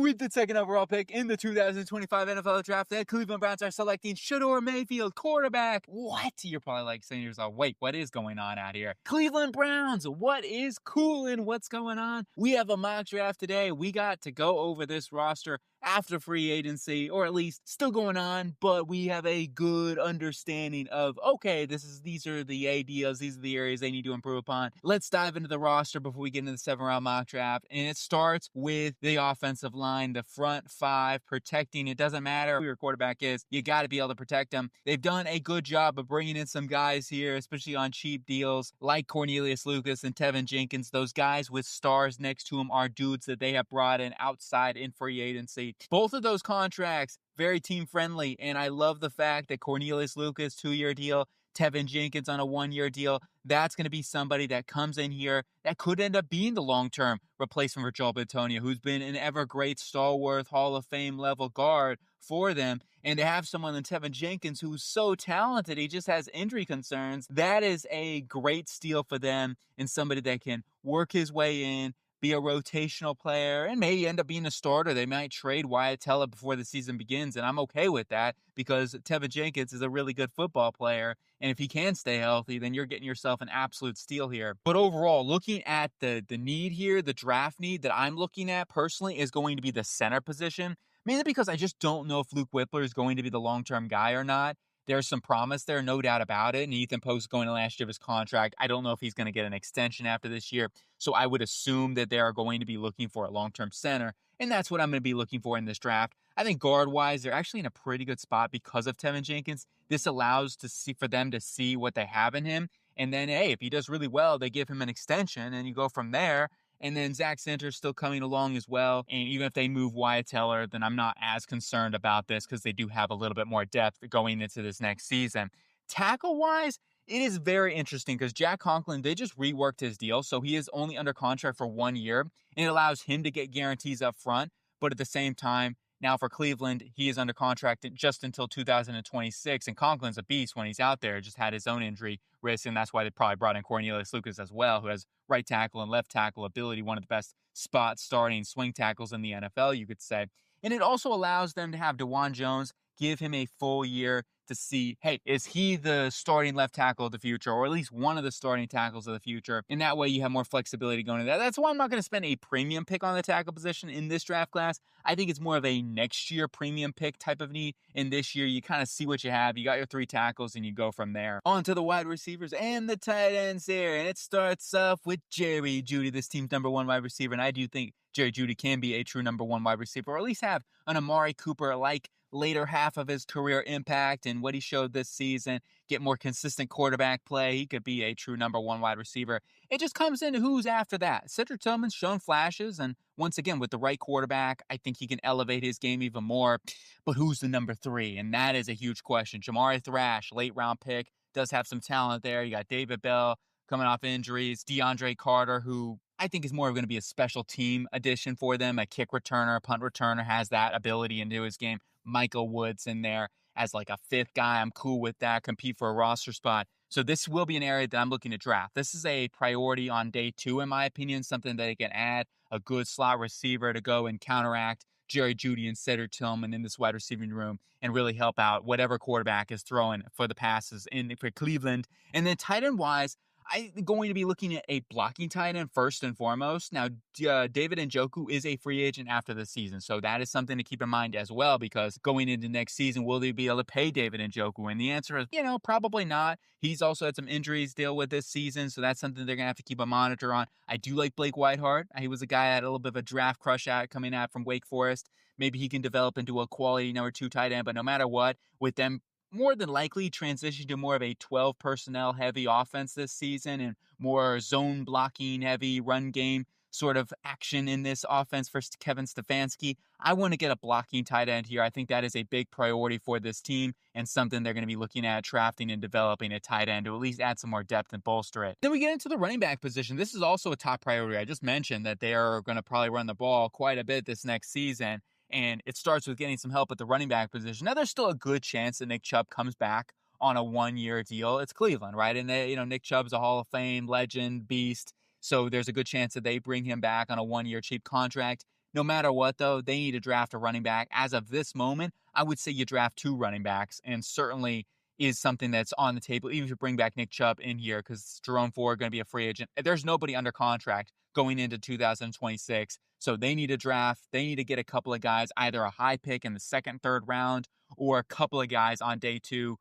With the second overall pick in the 2025 NFL Draft, the Cleveland Browns are selecting SHEDEUR Mayfield, quarterback. What? You're probably like saying to yourself, wait, what is going on out here? Cleveland Browns, what is cool and what's going on? We have a mock draft today. We got to go over this roster after free agency, or at least still going on, but we have a good understanding of, okay, these are the ideas, these are the areas they need to improve upon. Let's dive into the roster before we get into the 7-round mock draft, and it starts with the offensive line, the front five, protecting. It doesn't matter who your quarterback is, you got to be able to protect them. They've done a good job of bringing in some guys here, especially on cheap deals, like Cornelius Lucas and Tevin Jenkins. Those guys with stars next to them are dudes that they have brought in outside in free agency. Both of those contracts, very team friendly, and I love the fact that Cornelius Lucas, 2-year deal, Tevin Jenkins on a 1-year deal. That's going to be somebody that comes in here that could end up being the long-term replacement for Joel Bitonio, who's been an ever great stalwart Hall of Fame level guard for them. And to have someone like Tevin Jenkins who's so talented, he just has injury concerns, that is a great steal for them, and somebody that can work his way in, be a rotational player, and maybe end up being a starter. They might trade Wyatt Teller before the season begins, and I'm okay with that because Tevin Jenkins is a really good football player, and if he can stay healthy, then you're getting yourself an absolute steal here. But overall, looking at the need here, the draft need that I'm looking at personally is going to be the center position, mainly because I just don't know if Luke Whippler is going to be the long-term guy or not. There's some promise there, no doubt about it. And Ethan Post going to last year of his contract. I don't know if he's going to get an extension after this year. So I would assume that they are going to be looking for a long-term center. And that's what I'm going to be looking for in this draft. I think guard-wise, they're actually in a pretty good spot because of Tevin Jenkins. This allows for them to see what they have in him. And then, hey, if he does really well, they give him an extension and you go from there. And then Zach Center's still coming along as well. And even if they move Wyatt Teller, then I'm not as concerned about this because they do have a little bit more depth going into this next season. Tackle-wise, it is very interesting because Jack Conklin, they just reworked his deal. So he is only under contract for 1 year. And it allows him to get guarantees up front. But at the same time, now for Cleveland, he is under contract just until 2026. And Conklin's a beast when he's out there. Just had his own injury risk. And that's why they probably brought in Cornelius Lucas as well, who has right tackle and left tackle ability, one of the best spot starting swing tackles in the NFL, you could say. And it also allows them to have DeJuan Jones, give him a full year to see, hey, is he the starting left tackle of the future, or at least one of the starting tackles of the future? And that way you have more flexibility going into that. That's why I'm not going to spend a premium pick on the tackle position in this draft class. I think it's more of a next year premium pick type of need. In this year, you kind of see what you have. You got your 3 tackles and you go from there. On to the wide receivers and the tight ends here. And it starts off with Jerry Jeudy, this team's number 1 wide receiver. And I do think Jerry Jeudy can be a true number 1 wide receiver, or at least have an Amari Cooper-like later half of his career impact and what he showed this season, get more consistent quarterback play. He could be a true number 1 wide receiver. It just comes into who's after that. Cedric Tillman's shown flashes, and once again, with the right quarterback, I think he can elevate his game even more. But who's the number 3? And that is a huge question. Jamari Thrash, late round pick, does have some talent there. You got David Bell coming off injuries, DeAndre Carter, who I think is more going to be a special team addition for them, a kick returner, punt returner, has that ability into his game. Michael Woods in there as like a 5th guy. I'm cool with that. Compete for a roster spot. So this will be an area that I'm looking to draft. This is a priority on day 2, in my opinion, something that they can add a good slot receiver to go and counteract Jerry Jeudy and Cedric Tillman in this wide receiving room and really help out whatever quarterback is throwing for the passes for Cleveland. And then tight end wise, I'm going to be looking at a blocking tight end first and foremost. Now, David Njoku is a free agent after the season, so that is something to keep in mind as well, because going into next season, will they be able to pay David Njoku? And the answer is, probably not. He's also had some injuries to deal with this season, so that's something they're going to have to keep a monitor on. I do like Blake Whiteheart. He was a guy I had a little bit of a draft crush at coming out from Wake Forest. Maybe he can develop into a quality number 2 tight end, but no matter what, with them more than likely transition to more of a 12 personnel heavy offense this season and more zone blocking heavy run game sort of action in this offense for Kevin Stefanski. I want to get a blocking tight end here. I think that is a big priority for this team and something they're going to be looking at drafting and developing a tight end to at least add some more depth and bolster it. Then we get into the running back position. This is also a top priority. I just mentioned that they are going to probably run the ball quite a bit this next season. And it starts with getting some help at the running back position. Now, there's still a good chance that Nick Chubb comes back on a 1-year deal. It's Cleveland, right? And Nick Chubb's a Hall of Fame legend, beast. So there's a good chance that they bring him back on a 1-year cheap contract. No matter what, though, they need to draft a running back. As of this moment, I would say you draft 2 running backs, and certainly is something that's on the table, even if you bring back Nick Chubb in here, because Jerome Ford going to be a free agent. There's nobody under contract going into 2026. So they need to draft. They need to get a couple of guys, either a high pick in the second, third round, or a couple of guys on day 3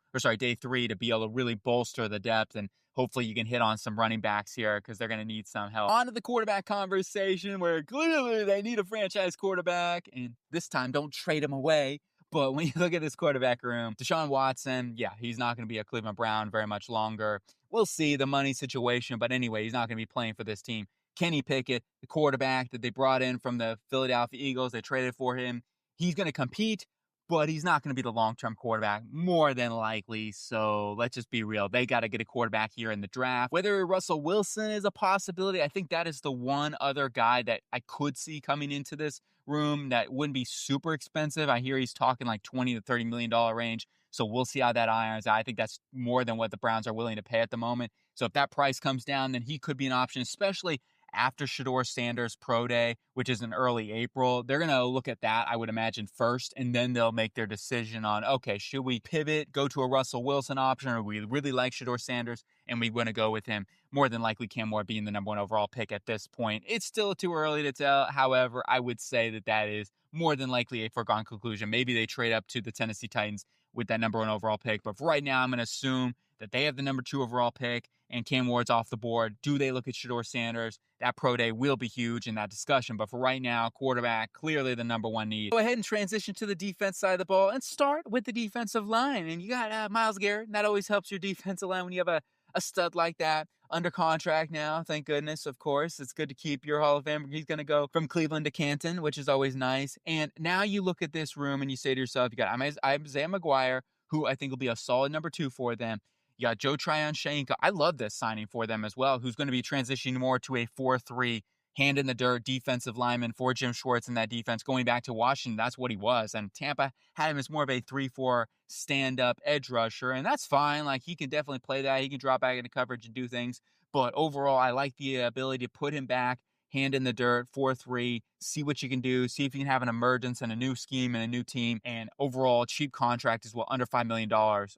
to be able to really bolster the depth. And hopefully you can hit on some running backs here because they're going to need some help. On to the quarterback conversation, where clearly they need a franchise quarterback. And this time, don't trade him away. But when you look at this quarterback room, Deshaun Watson, yeah, he's not going to be a Cleveland Brown very much longer. We'll see the money situation. But anyway, he's not going to be playing for this team. Kenny Pickett, the quarterback that they brought in from the Philadelphia Eagles, they traded for him. He's going to compete, but he's not going to be the long-term quarterback, more than likely. So let's just be real. They got to get a quarterback here in the draft. Whether Russell Wilson is a possibility, I think that is the one other guy that I could see coming into this room that wouldn't be super expensive. I hear he's talking like $20 to $30 million range. So we'll see how that irons out. I think that's more than what the Browns are willing to pay at the moment. So if that price comes down, then he could be an option, especially after SHEDEUR Sanders Pro Day, which is in early April. They're going to look at that, I would imagine, first, and then they'll make their decision on, okay, should we pivot, go to a Russell Wilson option, or we really like SHEDEUR Sanders, and we want to go with him. More than likely, Cam Ward being the number 1 overall pick at this point. It's still too early to tell. However, I would say that that is more than likely a foregone conclusion. Maybe they trade up to the Tennessee Titans with that number 1 overall pick. But for right now, I'm going to assume that they have the number 2 overall pick and Cam Ward's off the board. Do they look at SHEDEUR Sanders? That pro day will be huge in that discussion. But for right now, quarterback, clearly the number 1 need. Go ahead and transition to the defense side of the ball and start with the defensive line. And you got Myles Garrett. And that always helps your defensive line when you have a stud like that under contract now. Thank goodness, of course. It's good to keep your Hall of Famer. He's going to go from Cleveland to Canton, which is always nice. And now you look at this room and you say to yourself, you got Isaiah McGuire, who I think will be a solid number 2 for them. You got Joe Tryon-Shoyinka. I love this signing for them as well, who's going to be transitioning more to a 4-3 hand in the dirt defensive lineman for Jim Schwartz in that defense. Going back to Washington, that's what he was. And Tampa had him as more of a 3-4 stand-up edge rusher, and that's fine. Like, he can definitely play that. He can drop back into coverage and do things. But overall, I like the ability to put him back, hand in the dirt, 4-3, see what you can do, see if you can have an emergence and a new scheme and a new team. And overall, cheap contract as well, under $5 million.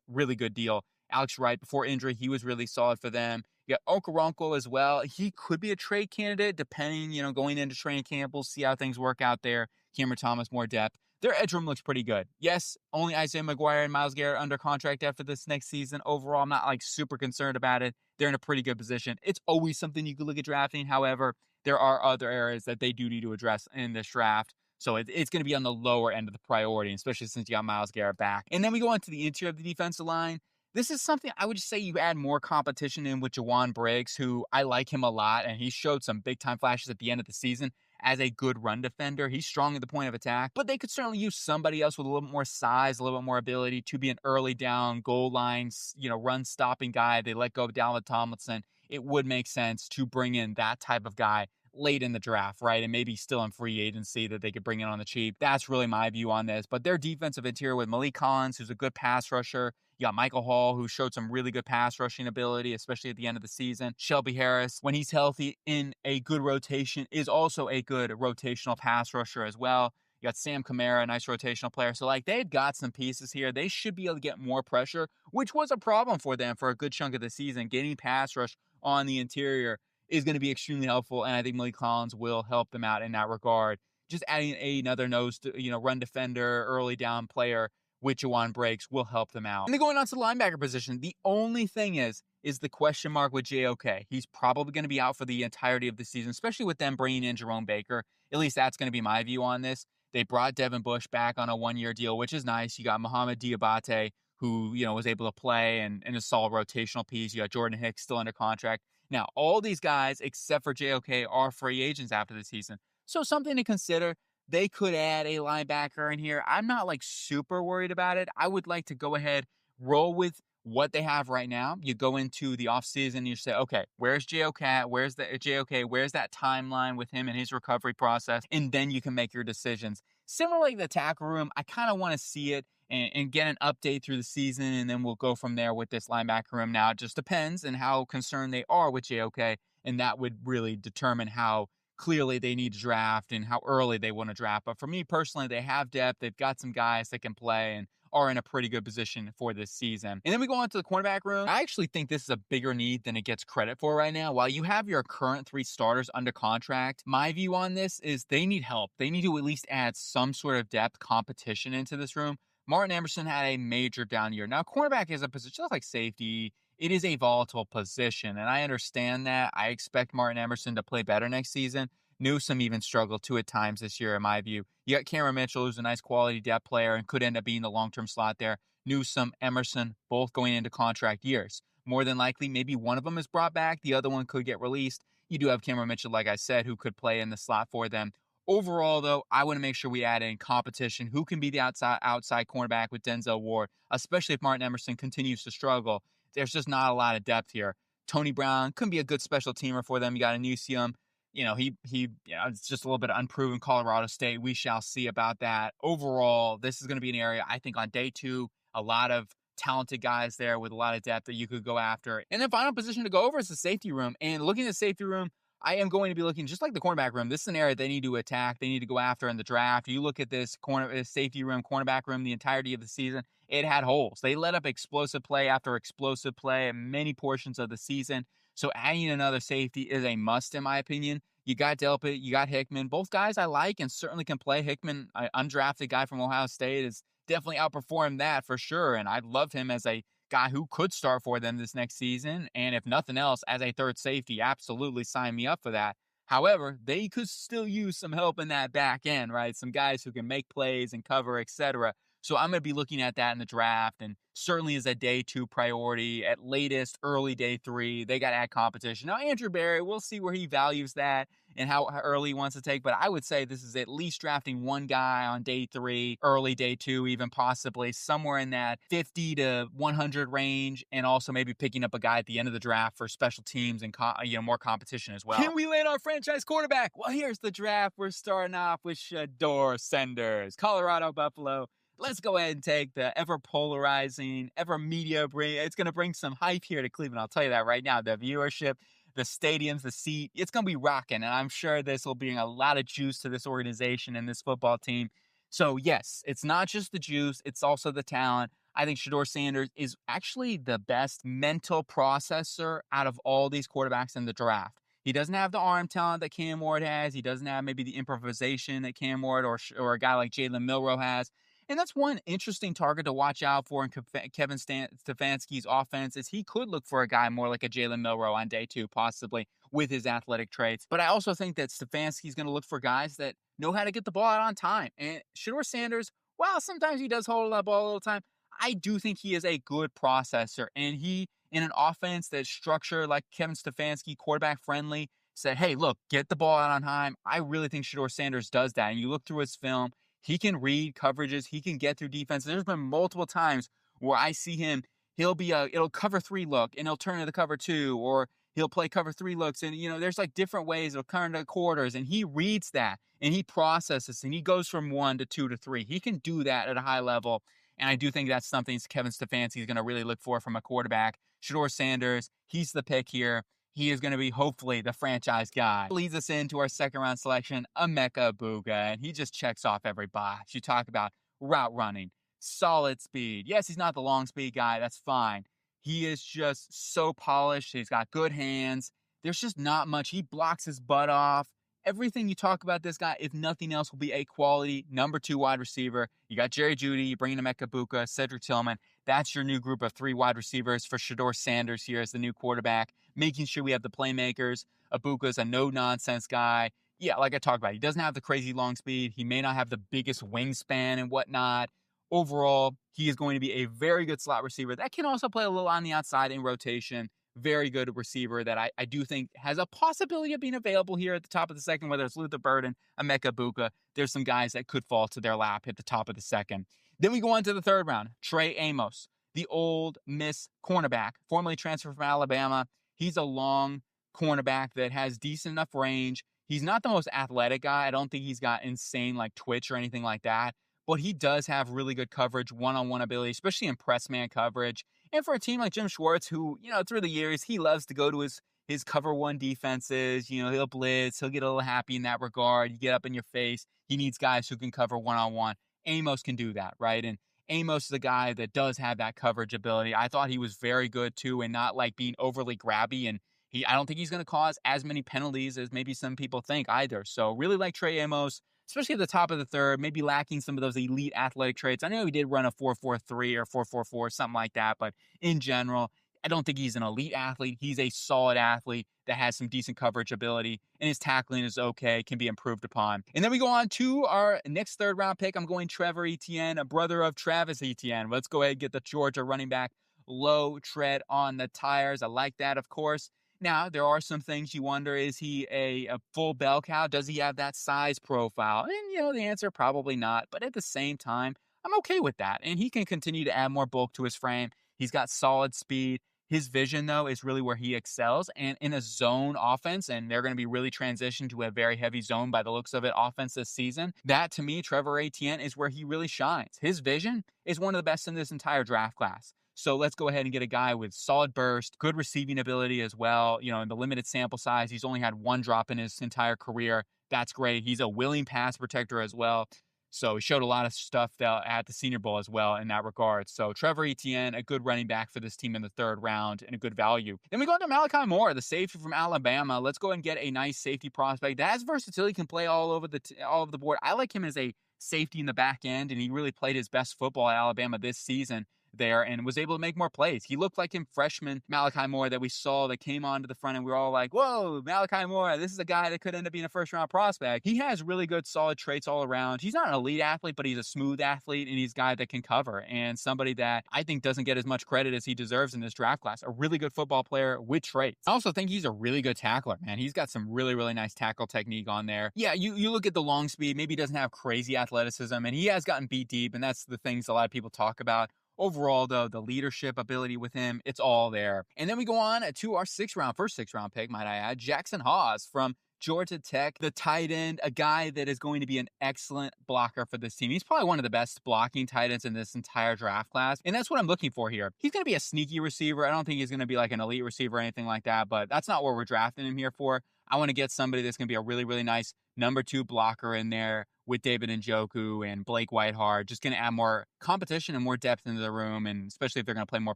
Really good deal. Alex Wright, before injury, he was really solid for them. You got Okoronkwo as well. He could be a trade candidate, depending, going into training camp. We'll see how things work out there. Cameron Thomas, more depth. Their edge room looks pretty good. Yes, only Isaiah McGuire and Myles Garrett under contract after this next season. Overall, I'm not super concerned about it. They're in a pretty good position. It's always something you could look at drafting. However, there are other areas that they do need to address in this draft. So it's going to be on the lower end of the priority, especially since you got Myles Garrett back. And then we go on to the interior of the defensive line. This is something I would just say you add more competition in with Jawan Briggs, who I like him a lot, and he showed some big-time flashes at the end of the season as a good run defender. He's strong at the point of attack, but they could certainly use somebody else with a little bit more size, a little bit more ability to be an early down, goal line, run-stopping guy. They let go of Dalvin Tomlinson. It would make sense to bring in that type of guy late in the draft, right? And maybe still in free agency that they could bring in on the cheap. That's really my view on this. But their defensive interior with Malik Collins, who's a good pass rusher. You got Michael Hall, who showed some really good pass rushing ability, especially at the end of the season. Shelby Harris, when he's healthy in a good rotation, is also a good rotational pass rusher as well. You got Sam Kamara, a nice rotational player. So, they've got some pieces here. They should be able to get more pressure, which was a problem for them for a good chunk of the season. Getting pass rush on the interior is going to be extremely helpful, and I think Malik Collins will help them out in that regard. Just adding another nose to, run defender, early down player with Jawan Briggs will help them out. And then going on to the linebacker position, the only thing is the question mark with JOK. He's probably going to be out for the entirety of the season, especially with them bringing in Jerome Baker. At least that's going to be my view on this. They brought Devin Bush back on a 1-year deal, which is nice. You got Mohamed Diabate, who, was able to play and a solid rotational piece. You got Jordan Hicks still under contract. Now, all these guys, except for JOK, are free agents after the season. So something to consider. They could add a linebacker in here. I'm not super worried about it. I would like to go ahead, roll with what they have right now. You go into the offseason and you say, okay, where's JOK? Where's the JOK? Where's that timeline with him and his recovery process? And then you can make your decisions. Similarly, the tackle room, I kind of want to see it and get an update through the season, and then we'll go from there with this linebacker room. Now, it just depends on how concerned they are with JOK, and that would really determine how clearly they need to draft and how early they want to draft. But for me personally, they have depth. They've got some guys that can play and are in a pretty good position for this season. And then we go on to the cornerback room. I actually think this is a bigger need than it gets credit for right now. While you have your current 3 starters under contract, my view on this is they need help. They need to at least add some sort of depth competition into this room. Martin Emerson had a major down year. Now, cornerback is a position just like safety. It is a volatile position, and I understand that. I expect Martin Emerson to play better next season. Newsome even struggled too at times this year, in my view. You got Cameron Mitchell, who's a nice quality depth player and could end up being the long-term slot there. Newsome, Emerson, both going into contract years. More than likely, maybe one of them is brought back. The other one could get released. You do have Cameron Mitchell, like I said, who could play in the slot for them. Overall, though, I want to make sure we add in competition. Who can be the outside cornerback with Denzel Ward, especially if Martin Emerson continues to struggle. There's just not a lot of depth here. Tony Brown could be a good special teamer for them. You got Anusium. It's just a little bit of unproven Colorado State. We shall see about that. Overall, this is going to be an area, I think, on day 2, a lot of talented guys there with a lot of depth that you could go after. And then final position to go over is the safety room. And looking at the safety room, I am going to be looking just like the cornerback room. This is an area they need to attack. They need to go after in the draft. You look at this safety room, cornerback room, the entirety of the season, it had holes. They let up explosive play after explosive play in many portions of the season. So adding another safety is a must, in my opinion. You got Delpit, you got Hickman. Both guys I like and certainly can play. Hickman, an undrafted guy from Ohio State, has definitely outperformed that for sure. And I loved him as a guy who could start for them this next season. And if nothing else, as a third safety, absolutely sign me up for that. However, they could still use some help in that back end, right? Some guys who can make plays and cover, etc. So I'm going to be looking at that in the draft, and certainly is a day 2 priority. At latest, early day 3, they got to add competition. Now, Andrew Berry, we'll see where he values that and how early he wants to take, but I would say this is at least drafting one guy on day 3, early day 2, even possibly somewhere in that 50 to 100 range, and also maybe picking up a guy at the end of the draft for special teams and more competition as well. Can we land our franchise quarterback? Well, here's the draft. We're starting off with SHEDEUR Senders, Colorado Buffalo. Let's go ahead and take the ever-polarizing, ever-media it's going to bring some hype here to Cleveland. I'll tell you that right now. The viewership, the stadiums, the seat, it's going to be rocking. And I'm sure this will bring a lot of juice to this organization and this football team. So, yes, it's not just the juice. It's also the talent. I think SHEDEUR Sanders is actually the best mental processor out of all these quarterbacks in the draft. He doesn't have the arm talent that Cam Ward has. He doesn't have maybe the improvisation that Cam Ward or a guy like Jalen Milroe has. And that's one interesting target to watch out for in Kevin Stefanski's offense is he could look for a guy more like a Jalen Milroe on day 2, possibly with his athletic traits. But I also think that Stefanski's going to look for guys that know how to get the ball out on time. And SHEDEUR Sanders, while sometimes he does hold that ball a little time, I do think he is a good processor. And he, in an offense that's structured like Kevin Stefanski, quarterback friendly, said, hey, look, get the ball out on time. I really think SHEDEUR Sanders does that. And you look through his film, he can read coverages. He can get through defense. There's been multiple times where I see him, it'll cover 3 look and he'll turn to the cover 2, or he'll play cover 3 looks. And, there's like different ways it'll turn to quarters, and he reads that and he processes and he goes from 1 to 2 to 3. He can do that at a high level. And I do think that's something Kevin Stefanski is going to really look for from a quarterback. SHEDEUR Sanders, he's the pick here. He is going to be, hopefully, the franchise guy. Leads us into our second-round selection, Emeka Egbuka, and he just checks off every box. You talk about route running, solid speed. Yes, he's not the long speed guy. That's fine. He is just so polished. He's got good hands. There's just not much. He blocks his butt off. Everything you talk about this guy, if nothing else, will be a quality number 2 wide receiver. You got Jerry Jeudy, you bring in Emeka Egbuka, Cedric Tillman. That's your new group of 3 wide receivers for SHEDEUR Sanders here as the new quarterback, making sure we have the playmakers. Egbuka's a no-nonsense guy. Yeah, like I talked about, he doesn't have the crazy long speed. He may not have the biggest wingspan and whatnot. Overall, he is going to be a very good slot receiver that can also play a little on the outside in rotation. Very good receiver that I do think has a possibility of being available here at the top of the second, whether it's Luther Burden, Emeka Egbuka. There's some guys that could fall to their lap at the top of the second. Then we go on to the third round. Trey Amos, the Ole Miss cornerback, formerly transferred from Alabama. He's a long cornerback that has decent enough range. He's not the most athletic guy. I don't think he's got insane like twitch or anything like that. But he does have really good coverage, one-on-one ability, especially in press man coverage. And for a team like Jim Schwartz, who, through the years, he loves to go to his cover one defenses. He'll blitz. He'll get a little happy in that regard. You get up in your face. He needs guys who can cover one-on-one. Amos can do that, right? And Amos is a guy that does have that coverage ability. I thought he was very good too, and not like being overly grabby. And I don't think he's going to cause as many penalties as maybe some people think either. So really like Trey Amos, especially at the top of the third, maybe lacking some of those elite athletic traits. I know he did run a 4.43 or 4.44, something like that. But in general, I don't think he's an elite athlete. He's a solid athlete that has some decent coverage ability, and his tackling is okay, can be improved upon. And then we go on to our next third round pick. I'm going Trevor Etienne, a brother of Travis Etienne. Let's go ahead and get the Georgia running back. Low tread on the tires. I like that, of course. Now, there are some things you wonder, is he a full bell cow? Does he have that size profile? And, the answer, probably not. But at the same time, I'm okay with that. And he can continue to add more bulk to his frame. He's got solid speed. His vision, though, is really where he excels. And in a zone offense, and they're going to be really transitioned to a very heavy zone by the looks of it offense this season, that, to me, Trevor Etienne is where he really shines. His vision is one of the best in this entire draft class. So let's go ahead and get a guy with solid burst, good receiving ability as well. In the limited sample size, he's only had one drop in his entire career. That's great. He's a willing pass protector as well. So he showed a lot of stuff at the Senior Bowl as well in that regard. So Trevor Etienne, a good running back for this team in the third round and a good value. Then we go to Malachi Moore, the safety from Alabama. Let's go ahead and get a nice safety prospect that has versatility, can play all over the board. I like him as a safety in the back end, and he really played his best football at Alabama this season there and was able to make more plays. He looked like him freshman Malachi Moore that we saw that came onto the front, and we were all like, whoa, Malachi Moore, this is a guy that could end up being a first-round prospect. He has really good, solid traits all around. He's not an elite athlete, but he's a smooth athlete, and he's a guy that can cover, and somebody that I think doesn't get as much credit as he deserves in this draft class. A really good football player with traits. I also think he's a really good tackler, man. He's got some really, really nice tackle technique on there. Yeah, you look at the long speed, maybe he doesn't have crazy athleticism, and he has gotten beat deep, and that's the things a lot of people talk about. Overall, though, the leadership ability with him, it's all there. And then we go on to our first six-round pick, might I add, Jackson Hawes from Georgia Tech, the tight end, a guy that is going to be an excellent blocker for this team. He's probably one of the best blocking tight ends in this entire draft class, and that's what I'm looking for here. He's going to be a sneaky receiver. I don't think he's going to be like an elite receiver or anything like that, but that's not what we're drafting him here for. I want to get somebody that's going to be a really, really nice number 2 blocker in there with David Njoku and Blake Whiteheart. Just going to add more competition and more depth into the room, and especially if they're going to play more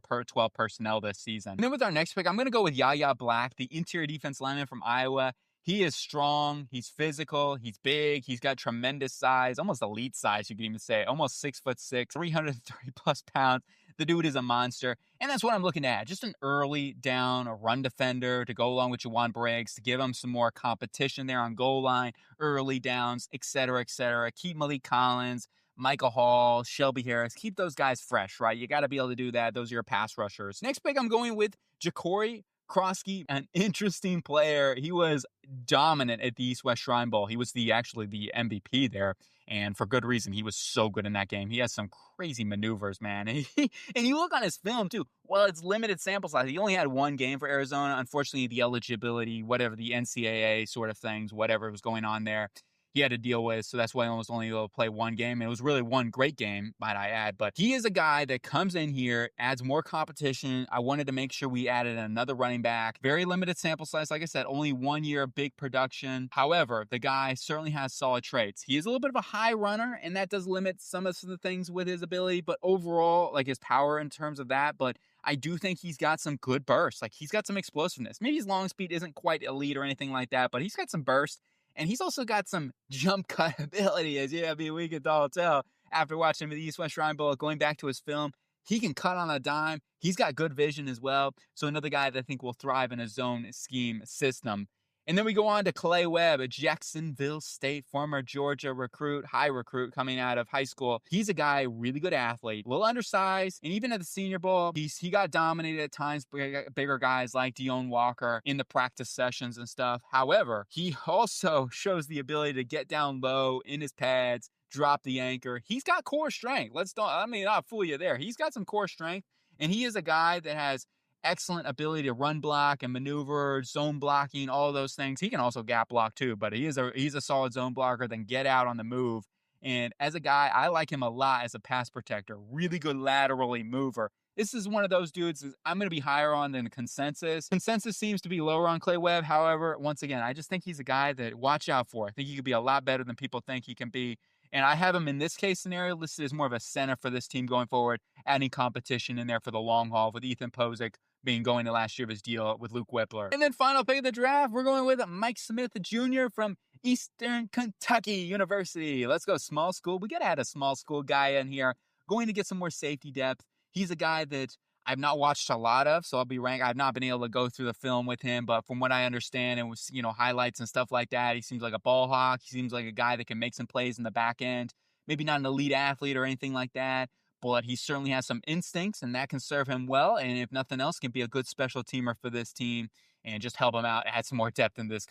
12 personnel this season. And then with our next pick, I'm going to go with Yahya Black, the interior defense lineman from Iowa. He is strong, he's physical, he's big, he's got tremendous size, almost elite size, you could even say. Almost 6'6", 330 plus pounds. The dude is a monster, and that's what I'm looking at. Just an early down, a run defender to go along with Juwan Briggs, to give him some more competition there on goal line, early downs, etc., etc. Keep Malik Collins, Michael Hall, Shelby Harris. Keep those guys fresh, right? You got to be able to do that. Those are your pass rushers. Next pick, I'm going with Ja'Cory Krosky, an interesting player. He was dominant at the East-West Shrine Bowl. He was actually the MVP there, and for good reason. He was so good in that game. He has some crazy maneuvers, man. And you look on his film, too. Well, it's limited sample size. He only had one game for Arizona. Unfortunately, the eligibility, whatever the NCAA sort of things, whatever was going on there, he had to deal with, so that's why he was only able to play one game. It was really one great game, might I add, but he is a guy that comes in here, adds more competition. I wanted to make sure we added another running back. Very limited sample size, like I said, only 1 year of big production. However, the guy certainly has solid traits. He is a little bit of a high runner, and that does limit some of the things with his ability, but overall, like his power in terms of that, but I do think he's got some good bursts. Like, he's got some explosiveness. Maybe his long speed isn't quite elite or anything like that, but he's got some burst. And he's also got some jump cut ability, as we can all tell after watching him at the East-West Shrine Bowl. Going back to his film, he can cut on a dime. He's got good vision as well. So another guy that I think will thrive in a zone scheme system. And then we go on to Clay Webb, a Jacksonville State former Georgia recruit, high recruit coming out of high school. He's a guy, really good athlete, a little undersized, and even at the Senior Bowl, he got dominated at times by bigger guys like Deone Walker in the practice sessions and stuff. However, he also shows the ability to get down low in his pads, drop the anchor. He's got core strength. Not fool you there. He's got some core strength, and he is a guy that has excellent ability to run block and maneuver, zone blocking, all those things. He can also gap block too, but he's a solid zone blocker, then get out on the move. And as a guy, I like him a lot as a pass protector. Really good laterally mover. This is one of those dudes I'm going to be higher on than consensus. Consensus seems to be lower on Clay Webb. However, once again, I just think he's a guy that watch out for. I think he could be a lot better than people think he can be. And I have him in this case scenario listed as more of a center for this team going forward, adding competition in there for the long haul with Ethan Posick being going to last year of his deal with Luke Whippler. And then final pick of the draft, we're going with Mike Smith Jr. from Eastern Kentucky University. Let's go small school. We got to add a small school guy in here, going to get some more safety depth. He's a guy that I've not watched a lot of, so I'll be ranked. I've not been able to go through the film with him, but from what I understand and was, highlights and stuff like that, he seems like a ball hawk. He seems like a guy that can make some plays in the back end. Maybe not an elite athlete or anything like that, but he certainly has some instincts, and that can serve him well. And if nothing else, can be a good special teamer for this team and just help him out, add some more depth in this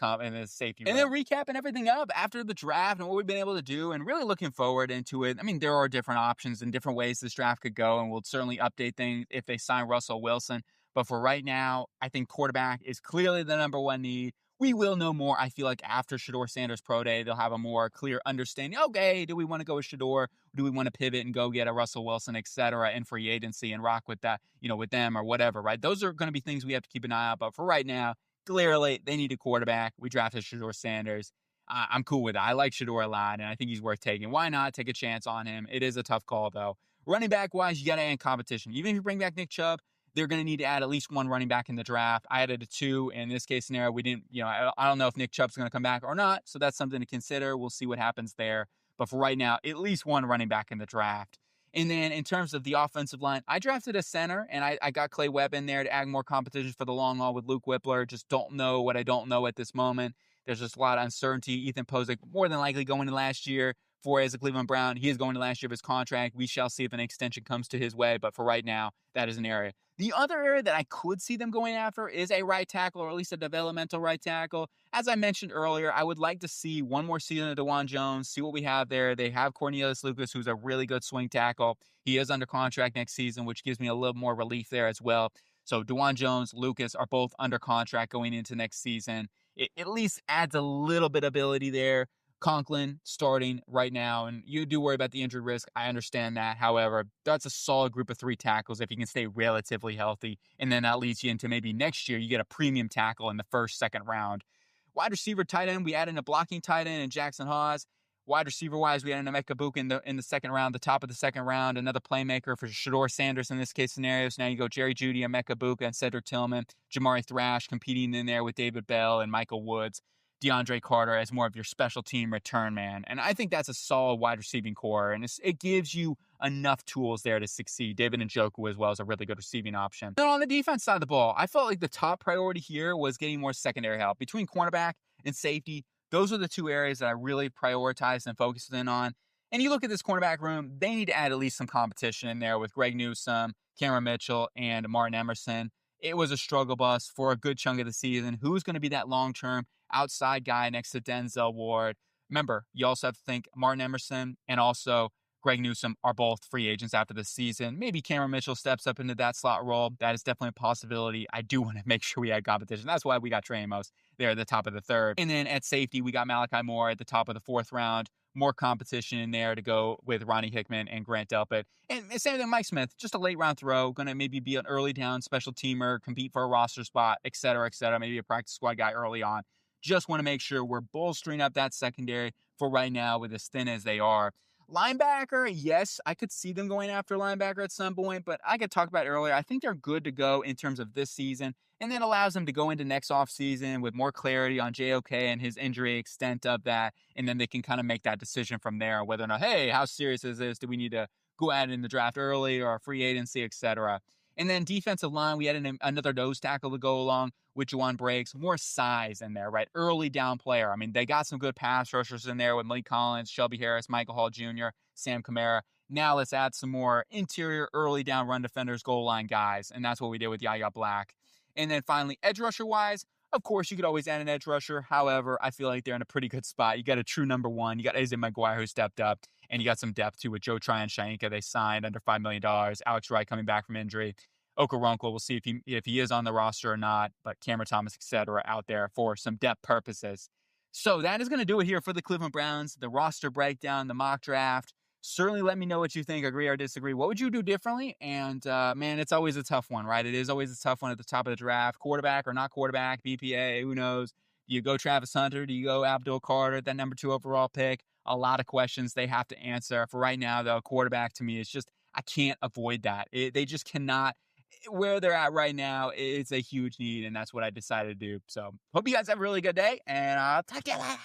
safety. And then recapping everything up after the draft and what we've been able to do and really looking forward into it. I mean, there are different options and different ways this draft could go, and we'll certainly update things if they sign Russell Wilson. But for right now, I think quarterback is clearly the number one need. We will know more, I feel like, after Shedeur Sanders' Pro Day. They'll have a more clear understanding. Okay, do we want to go with Shedeur? Do we want to pivot and go get a Russell Wilson, et cetera, in free agency and rock with that, with them or whatever, right? Those are going to be things we have to keep an eye out. But for right now, clearly, they need a quarterback. We drafted Shedeur Sanders. I'm cool with it. I like Shedeur a lot, and I think he's worth taking. Why not take a chance on him? It is a tough call, though. Running back-wise, you got to add competition. Even if you bring back Nick Chubb, they're going to need to add at least one running back in the draft. I added a 2. In this case scenario, we didn't, I don't know if Nick Chubb's going to come back or not. So that's something to consider. We'll see what happens there. But for right now, at least one running back in the draft. And then in terms of the offensive line, I drafted a center, and I got Clay Webb in there to add more competition for the long haul with Luke Whippler. Just don't know what I don't know at this moment. There's just a lot of uncertainty. Ethan Posick, more than likely going to last year. As a Cleveland Brown, he is going to last year of his contract. We shall see if an extension comes to his way, but for right now, that is an area. The other area that I could see them going after is a right tackle, or at least a developmental right tackle. As I mentioned earlier, I would like to see one more season of DeJuan Jones, see what we have there. They have Cornelius Lucas, who's a really good swing tackle. He is under contract next season, which gives me a little more relief there as well. So DeJuan Jones, Lucas are both under contract going into next season. It at least adds a little bit of ability there. Conklin starting right now, and you do worry about the injury risk. I understand that. However, that's a solid group of 3 tackles if you can stay relatively healthy, and then that leads you into maybe next year you get a premium tackle in the first, second round. Wide receiver, tight end, we added a blocking tight end in Jackson Hawes. Wide receiver-wise, we added Emeka Buka in the second round, the top of the second round, another playmaker for Shedeur Sanders in this case scenario. So now you go Jerry Jeudy, Emeka Buka, and Cedric Tillman, Jamari Thrash competing in there with David Bell and Michael Woods. DeAndre Carter as more of your special team return man. And I think that's a solid wide receiving core, and it gives you enough tools there to succeed. David Njoku as well is a really good receiving option. Then on the defense side of the ball, I felt like the top priority here was getting more secondary help. Between cornerback and safety, those are the 2 areas that I really prioritized and focused in on. And you look at this cornerback room, they need to add at least some competition in there with Greg Newsome, Cameron Mitchell, and Martin Emerson. It was a struggle bus for a good chunk of the season. Who's going to be that long-term outside guy next to Denzel Ward? Remember, you also have to think Martin Emerson and also Greg Newsome are both free agents after the season. Maybe Cameron Mitchell steps up into that slot role. That is definitely a possibility. I do want to make sure we had competition. That's why we got Trey Amos there at the top of the 3rd. And then at safety, we got Malachi Moore at the top of the 4th round. More competition in there to go with Ronnie Hickman and Grant Delpit. And same thing, Mike Smith, just a late round throw, going to maybe be an early down special teamer, compete for a roster spot, et cetera, maybe a practice squad guy early on. Just want to make sure we're bolstering up that secondary for right now with as thin as they are. Linebacker, yes, I could see them going after linebacker at some point, but I could talk about it earlier. I think they're good to go in terms of this season, and then allows them to go into next offseason with more clarity on JOK and his injury extent of that, and then they can kind of make that decision from there, whether or not, hey, how serious is this? Do we need to go at it in the draft early or free agency, et cetera? And then defensive line, we had another nose tackle to go along with Juwan Breaks. More size in there, right? Early down player. I mean, they got some good pass rushers in there with Malik Collins, Shelby Harris, Michael Hall Jr., Sam Kamara. Now let's add some more interior, early down run defenders, goal line guys. And that's what we did with Yaya Black. And then finally, edge rusher-wise, of course, you could always add an edge rusher. However, I feel like they're in a pretty good spot. You got a true number 1. You got Isaiah McGuire who stepped up. And you got some depth, too, with Joe Tryon-Shoyinka. They signed under $5 million. Alex Wright coming back from injury. Okoronkwo, we'll see if he is on the roster or not, but Cameron Thomas, et cetera, out there for some depth purposes. So that is going to do it here for the Cleveland Browns, the roster breakdown, the mock draft. Certainly let me know what you think, agree or disagree. What would you do differently? And man, it's always a tough one, right? It is always a tough one at the top of the draft. Quarterback or not quarterback, BPA, who knows? Do you go Travis Hunter? Do you go Abdul Carter, that number 2 overall pick? A lot of questions they have to answer. For right now, though, quarterback to me is just, I can't avoid that. They just cannot. Where they're at right now, it's a huge need, and that's what I decided to do. So, hope you guys have a really good day, and I'll talk to you later.